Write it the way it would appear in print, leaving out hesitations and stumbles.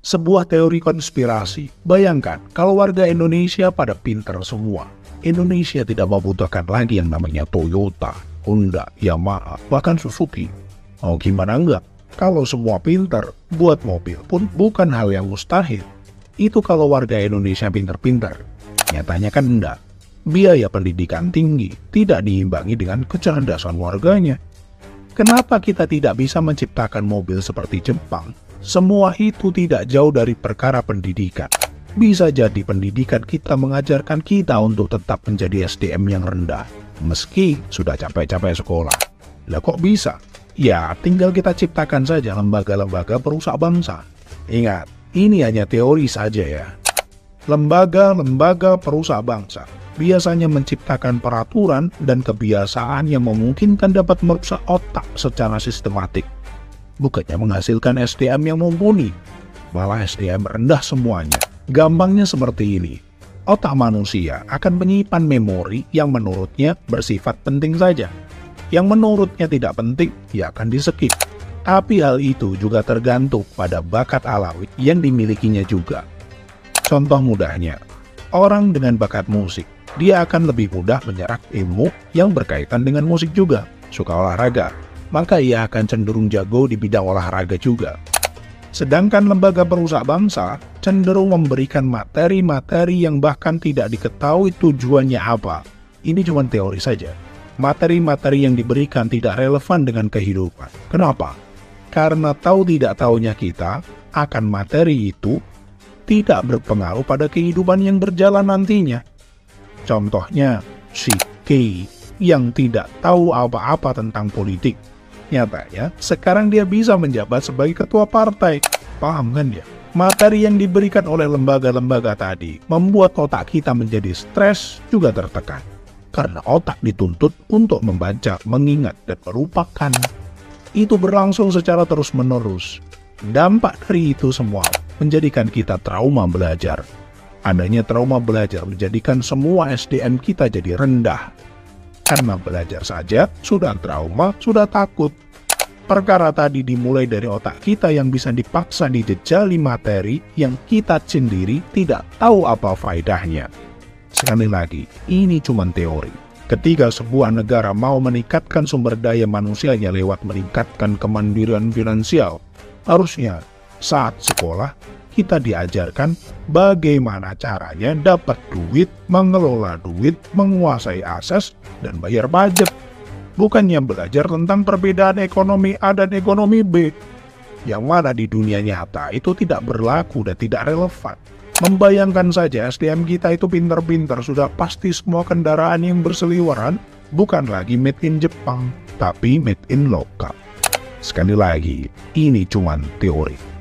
Sebuah teori konspirasi. Bayangkan kalau warga Indonesia pada pinter semua. Indonesia tidak membutuhkan lagi yang namanya Toyota, Honda, Yamaha, bahkan Suzuki. Oh gimana enggak? Kalau semua pinter, buat mobil pun bukan hal yang mustahil. Itu kalau warga Indonesia pinter-pinter. Nyatanya kan enggak. Biaya pendidikan tinggi tidak diimbangi dengan kecerdasan warganya. Kenapa kita tidak bisa menciptakan mobil seperti Jepang? Semua itu tidak jauh dari perkara pendidikan. Bisa jadi pendidikan kita mengajarkan kita untuk tetap menjadi SDM yang rendah, meski sudah capek-capek sekolah. Lah kok bisa? Ya, tinggal kita ciptakan saja lembaga-lembaga perusak bangsa. Ingat, ini hanya teori saja ya. Lembaga-lembaga perusak bangsa biasanya menciptakan peraturan dan kebiasaan yang memungkinkan dapat merusak otak secara sistematik. Bukannya menghasilkan SDM yang mumpuni, malah SDM rendah semuanya. Gampangnya seperti ini. Otak manusia akan menyimpan memori yang menurutnya bersifat penting saja. Yang menurutnya tidak penting, ya akan di-skip. Tapi hal itu juga tergantung pada bakat alami yang dimilikinya juga. Contoh mudahnya, orang dengan bakat musik, dia akan lebih mudah menyerap ilmu yang berkaitan dengan musik juga. Suka olahraga, maka ia akan cenderung jago di bidang olahraga juga. Sedangkan lembaga perusak bangsa cenderung memberikan materi-materi yang bahkan tidak diketahui tujuannya apa. Ini cuma teori saja. Materi-materi yang diberikan tidak relevan dengan kehidupan. Kenapa? Karena tahu tidak taunya kita akan materi itu tidak berpengaruh pada kehidupan yang berjalan nantinya. Contohnya, si K yang tidak tahu apa-apa tentang politik. Nyatanya, sekarang dia bisa menjabat sebagai ketua partai. Paham kan ya? Materi yang diberikan oleh lembaga-lembaga tadi membuat otak kita menjadi stres juga tertekan. Karena otak dituntut untuk membaca, mengingat, dan melupakan. Itu berlangsung secara terus-menerus. Dampak dari itu semua menjadikan kita trauma belajar. Adanya trauma belajar menjadikan semua SDM kita jadi rendah. Karena belajar saja, sudah trauma, sudah takut. Perkara tadi dimulai dari otak kita yang bisa dipaksa dijejali materi yang kita sendiri tidak tahu apa faedahnya. Sekali lagi, ini cuma teori. Ketika sebuah negara mau meningkatkan sumber daya manusianya lewat meningkatkan kemandirian finansial, harusnya saat sekolah, kita diajarkan bagaimana caranya dapat duit, mengelola duit, menguasai aset, dan bayar pajak. Bukannya belajar tentang perbedaan ekonomi A dan ekonomi B, yang mana di dunia nyata itu tidak berlaku dan tidak relevan. Membayangkan saja SDM kita itu pinter-pinter, sudah pasti semua kendaraan yang berseliweran bukan lagi made in Jepang, tapi made in lokal. Sekali lagi, ini cuma teori.